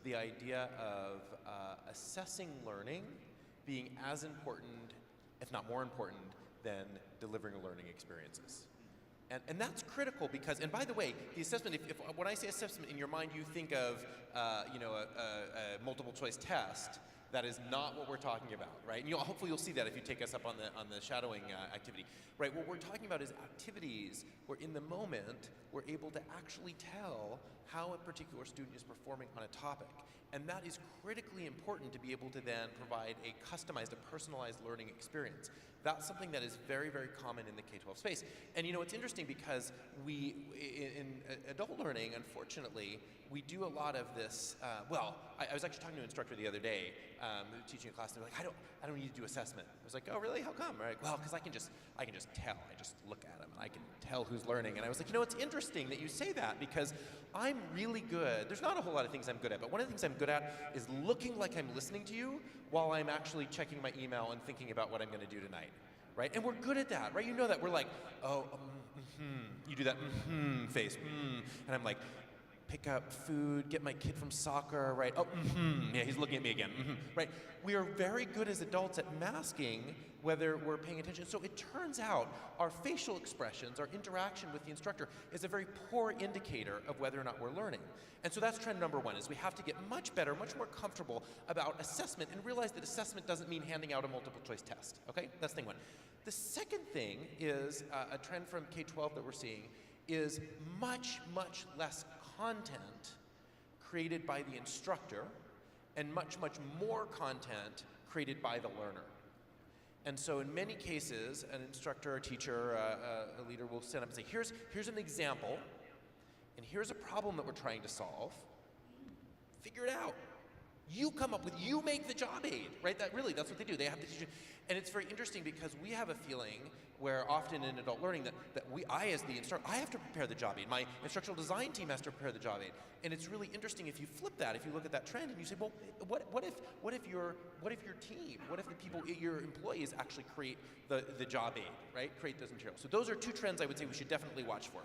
the idea of assessing learning being as important, if not more important, than delivering learning experiences. And that's critical because, and by the way, the assessment, when I say assessment, in your mind you think of a multiple choice test. That is not what we're talking about, right? And hopefully you'll see that if you take us up on the shadowing activity, right? What we're talking about is activities where in the moment we're able to actually tell how a particular student is performing on a topic. And that is critically important to be able to then provide a customized, a personalized learning experience. That's something that is very, very common in the K-12 space. And it's interesting because in adult learning, unfortunately, we do a lot of this, I was actually talking to an instructor the other day, teaching a class, and they're like, I don't need to do assessment. I was like, oh really, how come? Right? Well, because I can just tell, I just look at them, and I can tell who's learning. And I was like, it's interesting that you say that, because I'm really good, there's not a whole lot of things I'm good at, but one of the things I'm good at is looking like I'm listening to you while I'm actually checking my email and thinking about what I'm gonna do tonight. Right? And we're good at that, right? You know that. We're like, you do that face, and I'm like, pick up food, get my kid from soccer, right? Yeah, he's looking at me again, right? We are very good as adults at masking whether we're paying attention. So it turns out our facial expressions, our interaction with the instructor is a very poor indicator of whether or not we're learning. And so that's trend number one, is we have to get much better, much more comfortable about assessment and realize that assessment doesn't mean handing out a multiple choice test, okay? That's thing one. The second thing is a trend from K-12 that we're seeing is much, much less content created by the instructor and much, much more content created by the learner. And so in many cases, an instructor, a teacher, a leader will stand up and say, here's an example, and here's a problem that we're trying to solve. Figure it out. You make the job aid, right? That's what they do. They have to teach you. And it's very interesting because we have a feeling where often in adult learning that I as the instructor, I have to prepare the job aid. My instructional design team has to prepare the job aid. And it's really interesting if you flip that, if you look at that trend and you say, well, what if your team, what if the people, your employees actually create the job aid, right? Create those materials. So those are two trends I would say we should definitely watch for.